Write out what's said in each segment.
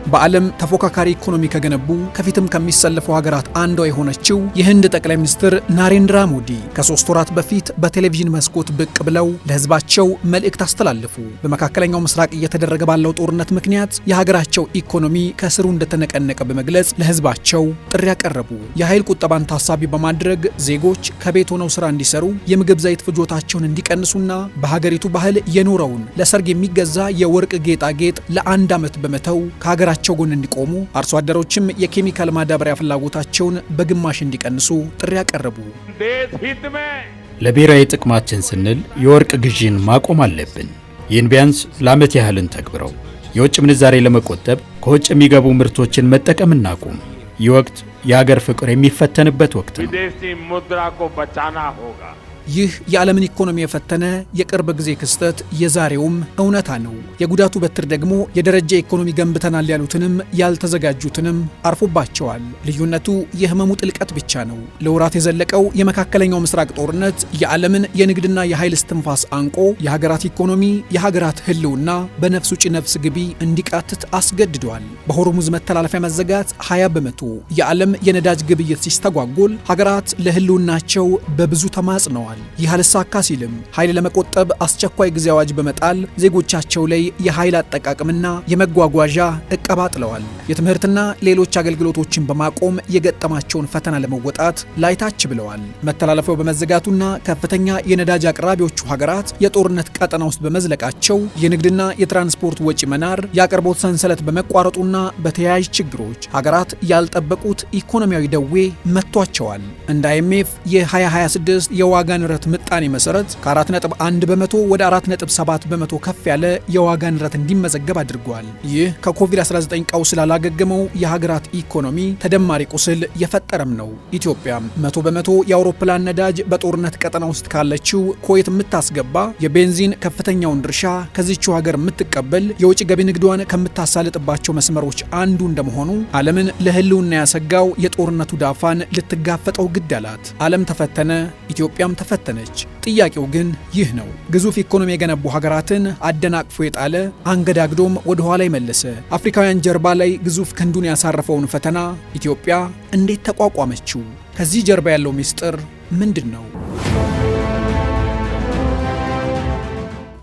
በዓለም ተፎካካሪ ኢኮኖሚ ከገነቡ ከፊትም ከሚሰለፉ ሀገራት አንዷ የሆነችው የህንድ ጠቅላይ ሚኒስትር ናሬንድራ ሞዲ ከ3 ወራት በፊት በቴሌቪዥን መስኮት ብቅ ብለው ለህዝባቸው መልእክት አስተላለፉ። በመካከለኛው ምስራቅ እየተደረገ ባለው ጦርነት ምክንያት የሀገራቸው ኢኮኖሚ ከስሩ እንደተነቀነቀ በመግለጽ ለህዝባቸው ጥሪ ያቀረቡ። የኃይል ቁጠባን ታሳቢ በማድረግ ዜጎች ከቤት ሆነው ስራ እንዲሰሩ፣ የምግብ ዘይት ፍጆታቸውን እንዲቀንሱና በሀገሪቱ ባህል የኖረውን ለሰርግ የሚገዛ የወርቅ ጌጣጌጥ ለ1 ዓመት በመተው ከሀገራቸው ጎን እንዲቆሙ፣ አርሶ አደሮችም የኬሚካል ማዳበሪያ ፍላጎታቸውን በግማሽ እንዲቀንሱ ጥሪ ያቀረቡ። ለብሔራዊ ጥቅማችን ስንል የወርቅ ግዢን ማቆም አለብን። ይህን ቢያንስ ለዓመት ያህልን ተግብረው የውጭ ምንዛሬ ለመቆጠብ ከውጭ የሚገቡ ምርቶችን መጠቀም እናቁም። ይህ ወቅት የሀገር ፍቅር የሚፈተንበት ወቅት ነው። ይህ የዓለምን ኢኮኖሚ የፈተነ የቅርብ ጊዜ ክስተት የዛሬውም እውነታ ነው። የጉዳቱ በትር ደግሞ የደረጃ ኢኮኖሚ ገንብተናል ያሉትንም ያልተዘጋጁትንም አርፎባቸዋል። ልዩነቱ የህመሙ ጥልቀት ብቻ ነው። ለወራት የዘለቀው የመካከለኛው ምስራቅ ጦርነት የዓለምን የንግድና የኃይል እስትንፋስ አንቆ የሀገራት ኢኮኖሚ፣ የሀገራት ህልውና በነፍስ ውጭ ነፍስ ግቢ እንዲቃትት አስገድዷል። በሆርሙዝ መተላለፊያ መዘጋት 20 በመቶ የዓለም የነዳጅ ግብይት ሲስተጓጎል ሀገራት ለህልውናቸው በብዙ ተማጽነዋል። ይህ አልሳካ ሲልም ኃይል ለመቆጠብ አስቸኳይ ጊዜ አዋጅ በመጣል ዜጎቻቸው ላይ የኃይል አጠቃቀምና የመጓጓዣ እቀባ ጥለዋል። የትምህርትና ሌሎች አገልግሎቶችን በማቆም የገጠማቸውን ፈተና ለመወጣት ላይታች ብለዋል። መተላለፊያው በመዘጋቱና ከፍተኛ የነዳጅ አቅራቢዎቹ ሀገራት የጦርነት ቀጠና ውስጥ በመዝለቃቸው የንግድና የትራንስፖርት ወጪ መናር፣ የአቅርቦት ሰንሰለት በመቋረጡና በተያያዥ ችግሮች ሀገራት ያልጠበቁት ኢኮኖሚያዊ ደዌ መጥቷቸዋል። እንደ IMF የ2026 የዋጋ ንረት ምጣኔ መሰረት ከ4.1 በመቶ ወደ 4.7 በመቶ ከፍ ያለ የዋጋ ንረት እንዲመዘገብ አድርጓል። ይህ ከኮቪድ-19 ቀውስ ላላገገመው የሀገራት ኢኮኖሚ ተደማሪ ቁስል የፈጠረም ነው። ኢትዮጵያ 100 በመቶ የአውሮፕላን ነዳጅ በጦርነት ቀጠና ውስጥ ካለችው ኩዌት የምታስገባ፣ የቤንዚን ከፍተኛውን ድርሻ ከዚችው ሀገር የምትቀበል፣ የውጭ ገቢ ንግዷን ከምታሳልጥባቸው መስመሮች አንዱ እንደመሆኑ ዓለምን ለህልውና ያሰጋው የጦርነቱ ዳፋን ልትጋፈጠው ግድ አላት። ዓለም ተፈተነ፣ ኢትዮጵያም ተፈተነች። ጥያቄው ግን ይህ ነው። ግዙፍ ኢኮኖሚ የገነቡ ሀገራትን አደናቅፎ የጣለ አንገዳግዶም ወደ ኋላ የመለሰ አፍሪካውያን ጀርባ ላይ ግዙፍ ክንዱን ያሳረፈውን ፈተና ኢትዮጵያ እንዴት ተቋቋመችው? ከዚህ ጀርባ ያለው ምስጢር ምንድን ነው?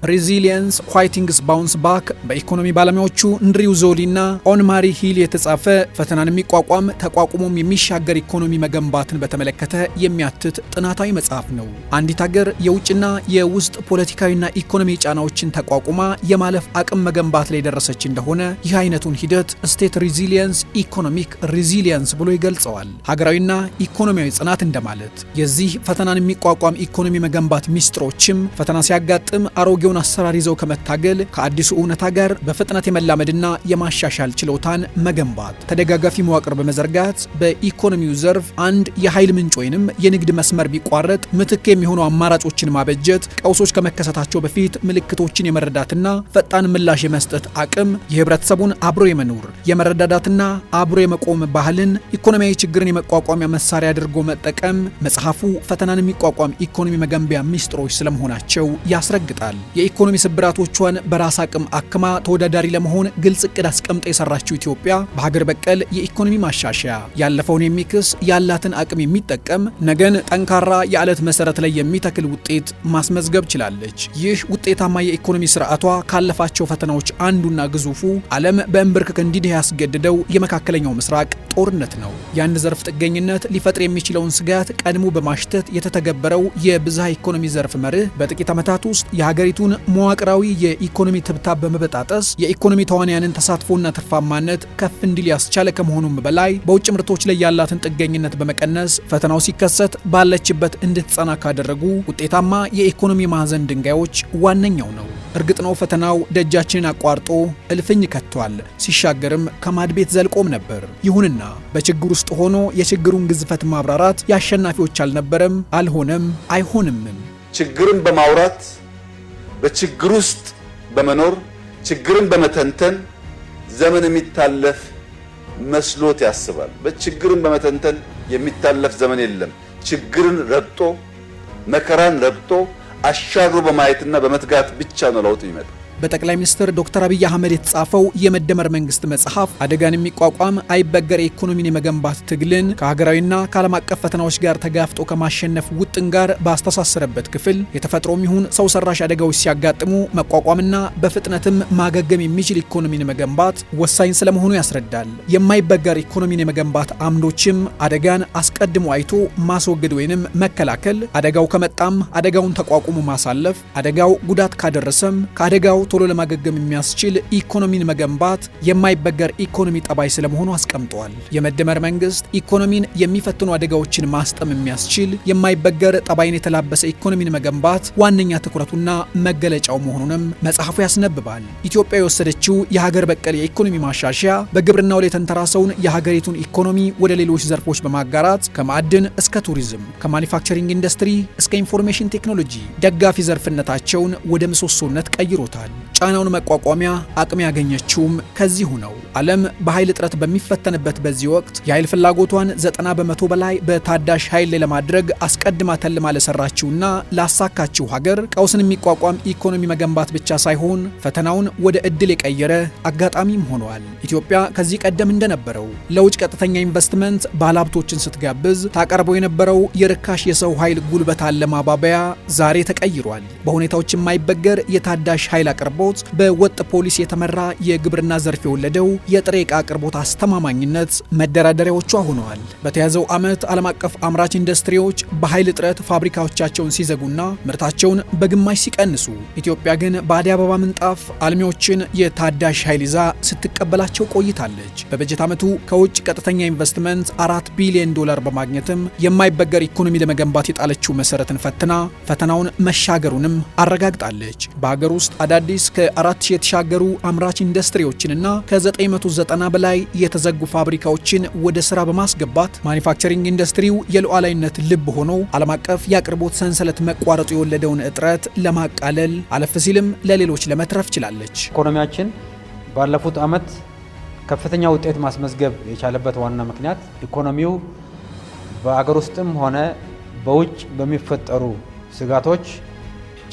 ሬዚሊየንስ ፋይቲንግስ ባውንስ ባክ በኢኮኖሚ ባለሙያዎቹ እንድሪው ዞሊና ኦንማሪ ሂል የተጻፈ ፈተናን የሚቋቋም ተቋቁሞም የሚሻገር ኢኮኖሚ መገንባትን በተመለከተ የሚያትት ጥናታዊ መጽሐፍ ነው። አንዲት ሀገር የውጭና የውስጥ ፖለቲካዊና ኢኮኖሚ ጫናዎችን ተቋቁማ የማለፍ አቅም መገንባት ላይ ደረሰች እንደሆነ ይህ አይነቱን ሂደት ስቴት ሬዚሊየንስ፣ ኢኮኖሚክ ሬዚሊየንስ ብሎ ይገልጸዋል። ሀገራዊና ኢኮኖሚያዊ ጽናት እንደማለት። የዚህ ፈተናን የሚቋቋም ኢኮኖሚ መገንባት ሚስጥሮችም ፈተና ሲያጋጥም አሮጌ አሰራር ይዘው ከመታገል ከአዲሱ እውነታ ጋር በፍጥነት የመላመድና የማሻሻል ችሎታን መገንባት፣ ተደጋጋፊ መዋቅር በመዘርጋት በኢኮኖሚው ዘርፍ አንድ የኃይል ምንጭ ወይንም የንግድ መስመር ቢቋረጥ ምትክ የሚሆኑ አማራጮችን ማበጀት፣ ቀውሶች ከመከሰታቸው በፊት ምልክቶችን የመረዳትና ፈጣን ምላሽ የመስጠት አቅም፣ የህብረተሰቡን አብሮ የመኖር የመረዳዳትና አብሮ የመቆም ባህልን ኢኮኖሚያዊ ችግርን የመቋቋሚያ መሳሪያ አድርጎ መጠቀም መጽሐፉ ፈተናን የሚቋቋም ኢኮኖሚ መገንቢያ ሚስጥሮች ስለመሆናቸው ያስረግጣል። የኢኮኖሚ ስብራቶቿን በራስ አቅም አክማ ተወዳዳሪ ለመሆን ግልጽ እቅድ አስቀምጣ የሰራችው ኢትዮጵያ በሀገር በቀል የኢኮኖሚ ማሻሻያ ያለፈውን የሚክስ ያላትን አቅም የሚጠቀም ነገን ጠንካራ የዓለት መሰረት ላይ የሚተክል ውጤት ማስመዝገብ ችላለች። ይህ ውጤታማ የኢኮኖሚ ስርዓቷ ካለፋቸው ፈተናዎች አንዱና ግዙፉ ዓለም በእንብርክክ እንዲድህ ያስገድደው የመካከለኛው ምስራቅ ጦርነት ነው። የአንድ ዘርፍ ጥገኝነት ሊፈጥር የሚችለውን ስጋት ቀድሞ በማሽተት የተተገበረው የብዝሃ ኢኮኖሚ ዘርፍ መርህ በጥቂት ዓመታት ውስጥ የሀገሪቱን መዋቅራዊ የኢኮኖሚ ትብታብ በመበጣጠስ የኢኮኖሚ ተዋንያንን ተሳትፎና ትርፋማነት ከፍ እንዲል ያስቻለ ከመሆኑም በላይ በውጭ ምርቶች ላይ ያላትን ጥገኝነት በመቀነስ ፈተናው ሲከሰት ባለችበት እንድትጸና ካደረጉ ውጤታማ የኢኮኖሚ ማዕዘን ድንጋዮች ዋነኛው ነው። እርግጥ ነው ፈተናው ደጃችንን አቋርጦ እልፍኝ ከቷል፣ ሲሻገርም ከማድ ቤት ዘልቆም ነበር። ይሁንና በችግር ውስጥ ሆኖ የችግሩን ግዝፈት ማብራራት የአሸናፊዎች አልነበረም፣ አልሆነም፣ አይሆንምም። ችግርን በማውራት በችግር ውስጥ በመኖር ችግርን በመተንተን ዘመን የሚታለፍ መስሎት ያስባል። በችግርን በመተንተን የሚታለፍ ዘመን የለም። ችግርን ረግጦ መከራን ረግጦ አሻግሮ በማየትና በመትጋት ብቻ ነው ለውጥ የሚመጣ። በጠቅላይ ሚኒስትር ዶክተር አብይ አህመድ የተጻፈው የመደመር መንግስት መጽሐፍ አደጋን የሚቋቋም አይበገር ኢኮኖሚን የመገንባት ትግልን ከሀገራዊና ከዓለም አቀፍ ፈተናዎች ጋር ተጋፍጦ ከማሸነፍ ውጥን ጋር ባስተሳሰረበት ክፍል የተፈጥሮም ይሁን ሰው ሰራሽ አደጋዎች ሲያጋጥሙ መቋቋምና በፍጥነትም ማገገም የሚችል ኢኮኖሚን መገንባት ወሳኝ ስለመሆኑ ያስረዳል። የማይበገር ኢኮኖሚን የመገንባት አምዶችም አደጋን አስቀድሞ አይቶ ማስወገድ ወይንም መከላከል፣ አደጋው ከመጣም አደጋውን ተቋቁሞ ማሳለፍ፣ አደጋው ጉዳት ካደረሰም ከአደጋው ቶሎ ለማገገም የሚያስችል ኢኮኖሚን መገንባት የማይበገር ኢኮኖሚ ጠባይ ስለመሆኑ አስቀምጧል። የመደመር መንግስት ኢኮኖሚን የሚፈትኑ አደጋዎችን ማስጠም የሚያስችል የማይበገር ጠባይን የተላበሰ ኢኮኖሚን መገንባት ዋነኛ ትኩረቱና መገለጫው መሆኑንም መጽሐፉ ያስነብባል። ኢትዮጵያ የወሰደችው የሀገር በቀል የኢኮኖሚ ማሻሻያ በግብርናው ላይ የተንተራሰውን የሀገሪቱን ኢኮኖሚ ወደ ሌሎች ዘርፎች በማጋራት ከማዕድን እስከ ቱሪዝም፣ ከማኒፋክቸሪንግ ኢንዱስትሪ እስከ ኢንፎርሜሽን ቴክኖሎጂ ደጋፊ ዘርፍነታቸውን ወደ ምሰሶነት ቀይሮታል። ጫናውን መቋቋሚያ አቅም ያገኘችውም ከዚሁ ነው። ዓለም በኃይል እጥረት በሚፈተንበት በዚህ ወቅት የኃይል ፍላጎቷን 90% በላይ በታዳሽ ኃይል ላይ ለማድረግ አስቀድማ ተልማ ለሰራችውና ላሳካችው ሀገር ቀውስን የሚቋቋም ኢኮኖሚ መገንባት ብቻ ሳይሆን ፈተናውን ወደ እድል የቀየረ አጋጣሚም ሆኗል። ኢትዮጵያ ከዚህ ቀደም እንደነበረው ለውጭ ቀጥተኛ ኢንቨስትመንት ባለሀብቶችን ስትጋብዝ ታቀርበው የነበረው የርካሽ የሰው ኃይል ጉልበት አለ ማባበያ ዛሬ ተቀይሯል። በሁኔታዎች የማይበገር የታዳሽ ኃይል አቅርቦት፣ በወጥ ፖሊሲ የተመራ የግብርና ዘርፍ የወለደው የጥሬ ዕቃ አቅርቦት አስተማማኝነት መደራደሪያዎቿ ሆነዋል። በተያዘው ዓመት ዓለም አቀፍ አምራች ኢንዱስትሪዎች በኃይል እጥረት ፋብሪካዎቻቸውን ሲዘጉና ምርታቸውን በግማሽ ሲቀንሱ፣ ኢትዮጵያ ግን በአዲስ አበባ ምንጣፍ አልሚዎችን የታዳሽ ኃይል ይዛ ስትቀበላቸው ቆይታለች። በበጀት ዓመቱ ከውጭ ቀጥተኛ ኢንቨስትመንት $4 ቢሊዮን በማግኘትም የማይበገር ኢኮኖሚ ለመገንባት የጣለችው መሰረትን ፈትና ፈተናውን መሻገሩንም አረጋግጣለች። በሀገር ውስጥ አዳዲስ ከ4000 የተሻገሩ አምራች ኢንዱስትሪዎችንና ከ990 በላይ የተዘጉ ፋብሪካዎችን ወደ ስራ በማስገባት ማኒፋክቸሪንግ ኢንዱስትሪው የሉዓላዊነት ልብ ሆኖ ዓለም አቀፍ የአቅርቦት ሰንሰለት መቋረጡ የወለደውን እጥረት ለማቃለል አለፍ ሲልም ለሌሎች ለመትረፍ ችላለች። ኢኮኖሚያችን ባለፉት ዓመት ከፍተኛ ውጤት ማስመዝገብ የቻለበት ዋና ምክንያት ኢኮኖሚው በአገር ውስጥም ሆነ በውጭ በሚፈጠሩ ስጋቶች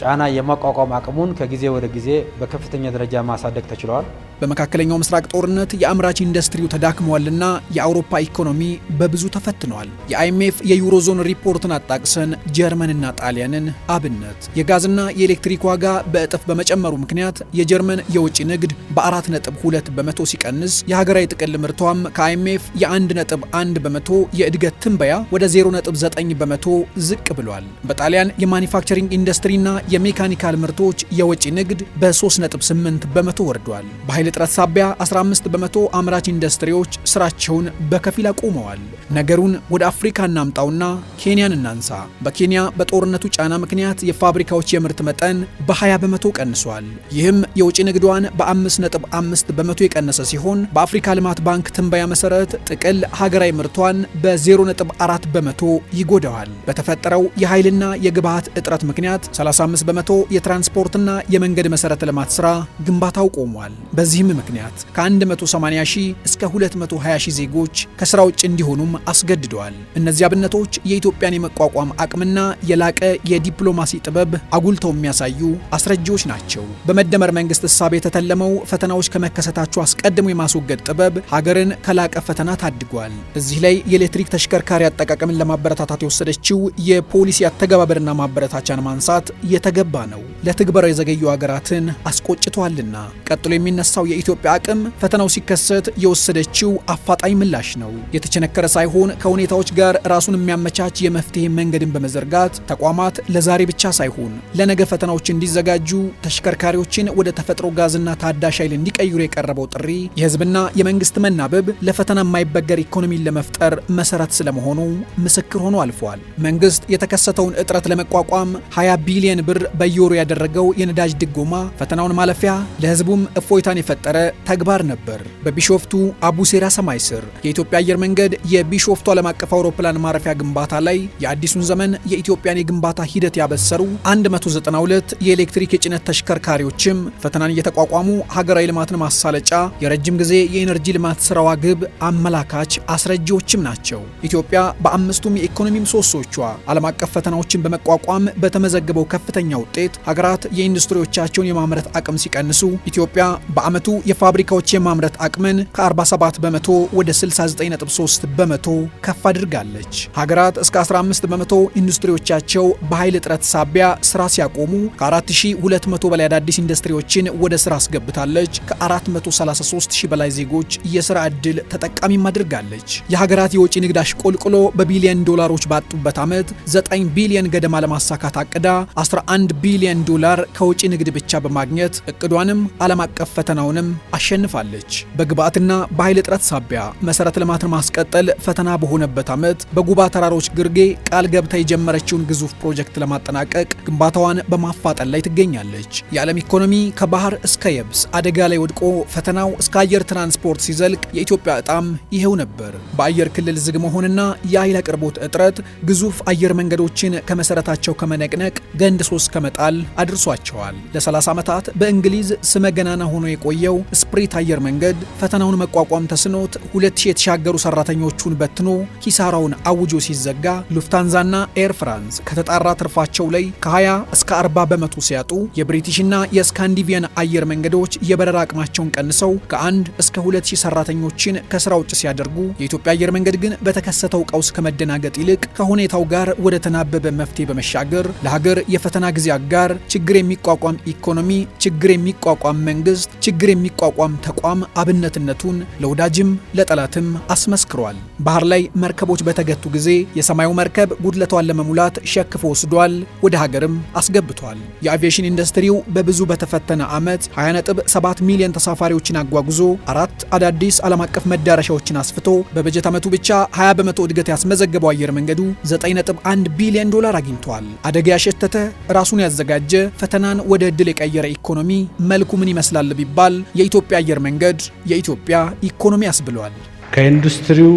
ጫና የማቋቋም አቅሙን ከጊዜ ወደ ጊዜ በከፍተኛ ደረጃ ማሳደግ ተችሏል። በመካከለኛው ምስራቅ ጦርነት የአምራች ኢንዱስትሪው ተዳክሟልና የአውሮፓ ኢኮኖሚ በብዙ ተፈትኗል። የአይኤምኤፍ የዩሮዞን ሪፖርትን አጣቅሰን ጀርመንና ጣሊያንን አብነት። የጋዝና የኤሌክትሪክ ዋጋ በእጥፍ በመጨመሩ ምክንያት የጀርመን የውጭ ንግድ በ4.2 በመቶ ሲቀንስ የሀገራዊ ጥቅል ምርቷም ከአይኤምኤፍ የ1.1 በመቶ የእድገት ትንበያ ወደ 0.9 በመቶ ዝቅ ብሏል። በጣሊያን የማኒፋክቸሪንግ ኢንዱስትሪና የሜካኒካል ምርቶች የውጭ ንግድ በ3.8 በመቶ ወርዷል። በኃይል እጥረት ሳቢያ 15 በመቶ አምራች ኢንዱስትሪዎች ስራቸውን በከፊል አቁመዋል። ነገሩን ወደ አፍሪካ እናምጣውና ኬንያን እናንሳ። በኬንያ በጦርነቱ ጫና ምክንያት የፋብሪካዎች የምርት መጠን በ20 በመቶ ቀንሷል። ይህም የውጭ ንግዷን በ5.5 በመቶ የቀነሰ ሲሆን በአፍሪካ ልማት ባንክ ትንበያ መሰረት ጥቅል ሀገራዊ ምርቷን በ0.4 በመቶ ይጎዳዋል። በተፈጠረው የኃይልና የግብዓት እጥረት ምክንያት 35 በመቶ የትራንስፖርትና የመንገድ መሰረተ ልማት ስራ ግንባታው ቆሟል። በዚህም ምክንያት ከ180 ሺህ እስከ 220 ሺህ ዜጎች ከስራ ውጭ እንዲሆኑም አስገድደዋል። እነዚህ አብነቶች የኢትዮጵያን የመቋቋም አቅምና የላቀ የዲፕሎማሲ ጥበብ አጉልተው የሚያሳዩ አስረጂዎች ናቸው። በመደመር መንግስት እሳቤ የተተለመው ፈተናዎች ከመከሰታቸው አስቀድሞ የማስወገድ ጥበብ ሀገርን ከላቀ ፈተና ታድጓል። እዚህ ላይ የኤሌክትሪክ ተሽከርካሪ አጠቃቀምን ለማበረታታት የወሰደችው የፖሊሲ አተገባበርና ማበረታቻን ማንሳት የተገባ ነው። ለትግበራው የዘገዩ ሀገራትን አስቆጭቷልና ቀጥሎ የሚነሳው የኢትዮጵያ አቅም ፈተናው ሲከሰት የወሰደችው አፋጣኝ ምላሽ ነው። የተቸነከረ ሳይሆን ከሁኔታዎች ጋር ራሱን የሚያመቻች የመፍትሄ መንገድን በመዘርጋት ተቋማት ለዛሬ ብቻ ሳይሆን ለነገ ፈተናዎች እንዲዘጋጁ ተሽከርካሪዎችን ወደ ተፈጥሮ ጋዝና ታዳሽ ኃይል እንዲቀይሩ የቀረበው ጥሪ የህዝብና የመንግስት መናበብ ለፈተና የማይበገር ኢኮኖሚን ለመፍጠር መሰረት ስለመሆኑ ምስክር ሆኖ አልፏል። መንግስት የተከሰተውን እጥረት ለመቋቋም 20 ቢሊዮን ብር በየወሩ ያደረገው የነዳጅ ድጎማ ፈተናውን ማለፊያ ለህዝቡም እፎይታን የተፈጠረ ተግባር ነበር። በቢሾፍቱ አቡሴራ ሰማይ ስር የኢትዮጵያ አየር መንገድ የቢሾፍቱ ዓለም አቀፍ አውሮፕላን ማረፊያ ግንባታ ላይ የአዲሱን ዘመን የኢትዮጵያን የግንባታ ሂደት ያበሰሩ 192 የኤሌክትሪክ የጭነት ተሽከርካሪዎችም ፈተናን እየተቋቋሙ ሀገራዊ ልማትን ማሳለጫ የረጅም ጊዜ የኢነርጂ ልማት ስራዋ ግብ አመላካች አስረጂዎችም ናቸው። ኢትዮጵያ በአምስቱም የኢኮኖሚ ምሰሶቿ ዓለም አቀፍ ፈተናዎችን በመቋቋም በተመዘገበው ከፍተኛ ውጤት ሀገራት የኢንዱስትሪዎቻቸውን የማምረት አቅም ሲቀንሱ ኢትዮጵያ በዓመቱ የፋብሪካዎች የማምረት አቅምን ከ47 በመቶ ወደ 69.3 በመቶ ከፍ አድርጋለች። ሀገራት እስከ 15 በመቶ ኢንዱስትሪዎቻቸው በኃይል እጥረት ሳቢያ ስራ ሲያቆሙ ከ4200 በላይ አዳዲስ ኢንዱስትሪዎችን ወደ ስራ አስገብታለች። ከ433 ሺህ በላይ ዜጎች የስራ ዕድል ተጠቃሚም አድርጋለች። የሀገራት የውጭ ንግድ አሽቆልቁሎ በቢሊዮን ዶላሮች ባጡበት ዓመት 9 ቢሊዮን ገደማ ለማሳካት አቅዳ 11 ቢሊዮን ዶላር ከውጭ ንግድ ብቻ በማግኘት እቅዷንም ዓለም አቀፍ ፈተናውንም አሸንፋለች። በግብአትና በኃይል እጥረት ሳቢያ መሰረተ ልማትን ማስቀጠል ፈተና በሆነበት ዓመት በጉባ ተራሮች ግርጌ ቃል ገብታ የጀመረችውን ግዙፍ ፕሮጀክት ለማጠናቀቅ ግንባታዋን በማፋጠን ላይ ትገኛለች። የዓለም ኢኮኖሚ ከባህር እስከ የብስ አደጋ ላይ ወድቆ ፈተናው እስከ አየር ትራንስፖርት ሲዘልቅ የኢትዮጵያ ዕጣም ይሄው ነበር። በአየር ክልል ዝግ መሆንና የኃይል አቅርቦት እጥረት ግዙፍ አየር መንገዶችን ከመሰረታቸው ከመነቅነቅ ገንድሶ እስከ መጣል አድርሷቸዋል። ለ30 ዓመታት በእንግሊዝ ስመ ገናና ሆኖ የቆየው ስፕሪት አየር መንገድ ፈተናውን መቋቋም ተስኖት 2000 የተሻገሩ ሰራተኞቹን በትኖ ኪሳራውን አውጆ ሲዘጋ ሉፍታንዛና ኤር ፍራንስ ከተጣራ ትርፋቸው ላይ ከ20 እስከ 40 በመቶ ሲያጡ የብሪቲሽና የስካንዲቪያን አየር መንገዶች የበረራ አቅማቸውን ቀንሰው ከ1 እስከ 2000 ሰራተኞችን ከስራ ውጭ ሲያደርጉ የኢትዮጵያ አየር መንገድ ግን በተከሰተው ቀውስ ከመደናገጥ ይልቅ ከሁኔታው ጋር ወደ ተናበበ መፍትሄ በመሻገር ለሀገር የፈተና ጊዜ አጋር ችግር የሚቋቋም ኢኮኖሚ፣ ችግር የሚቋቋም መንግስት፣ ችግር የሚቋቋም ተቋም አብነትነቱን ለወዳጅም ለጠላትም አስመስክሯል። ባህር ላይ መርከቦች በተገቱ ጊዜ የሰማዩ መርከብ ጉድለቷን ለመሙላት ሸክፎ ወስዷል፣ ወደ ሀገርም አስገብቷል። የአቪዬሽን ኢንዱስትሪው በብዙ በተፈተነ ዓመት 20.7 ሚሊዮን ተሳፋሪዎችን አጓጉዞ 4 አዳዲስ ዓለም አቀፍ መዳረሻዎችን አስፍቶ በበጀት ዓመቱ ብቻ 20 በመቶ እድገት ያስመዘገበው አየር መንገዱ 9.1 ቢሊዮን ዶላር አግኝቷል። አደጋ ያሸተተ ራሱን ያዘጋጀ ፈተናን ወደ ዕድል የቀየረ ኢኮኖሚ መልኩ ምን ይመስላል ቢባል የኢትዮጵያ አየር መንገድ የኢትዮጵያ ኢኮኖሚ ያስብሏል። ከኢንዱስትሪው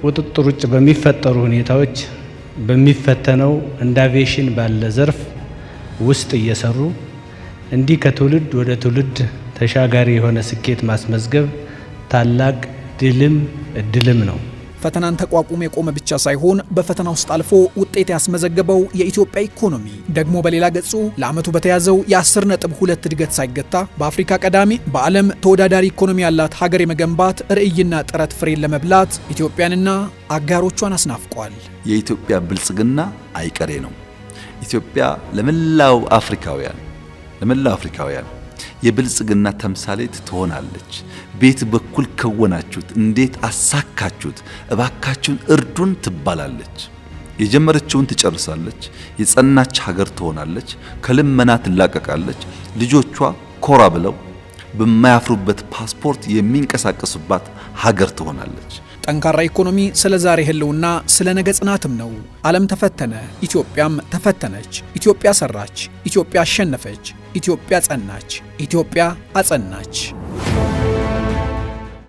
ቁጥጥር ውጭ በሚፈጠሩ ሁኔታዎች በሚፈተነው እንደ አቪዬሽን ባለ ዘርፍ ውስጥ እየሰሩ እንዲህ ከትውልድ ወደ ትውልድ ተሻጋሪ የሆነ ስኬት ማስመዝገብ ታላቅ ድልም እድልም ነው። ፈተናን ተቋቁሞ የቆመ ብቻ ሳይሆን በፈተና ውስጥ አልፎ ውጤት ያስመዘገበው የኢትዮጵያ ኢኮኖሚ ደግሞ በሌላ ገጹ ለዓመቱ በተያዘው የ10.2 እድገት ሳይገታ በአፍሪካ ቀዳሚ በዓለም ተወዳዳሪ ኢኮኖሚ ያላት ሀገር የመገንባት ርዕይና ጥረት ፍሬን ለመብላት ኢትዮጵያንና አጋሮቿን አስናፍቋል። የኢትዮጵያ ብልጽግና አይቀሬ ነው። ኢትዮጵያ ለመላው አፍሪካውያን የብልጽግና ተምሳሌት ትሆናለች። ቤት በኩል ከወናችሁት፣ እንዴት አሳካችሁት፣ እባካችሁን እርዱን ትባላለች። የጀመረችውን ትጨርሳለች። የጸናች ሀገር ትሆናለች። ከልመና ትላቀቃለች። ልጆቿ ኮራ ብለው በማያፍሩበት ፓስፖርት የሚንቀሳቀሱባት ሀገር ትሆናለች። ጠንካራ ኢኮኖሚ ስለ ዛሬ ህልውና ስለ ነገ ጽናትም ነው። ዓለም ተፈተነ፣ ኢትዮጵያም ተፈተነች። ኢትዮጵያ ሰራች፣ ኢትዮጵያ አሸነፈች። ኢትዮጵያ ጸናች፣ ኢትዮጵያ አጸናች።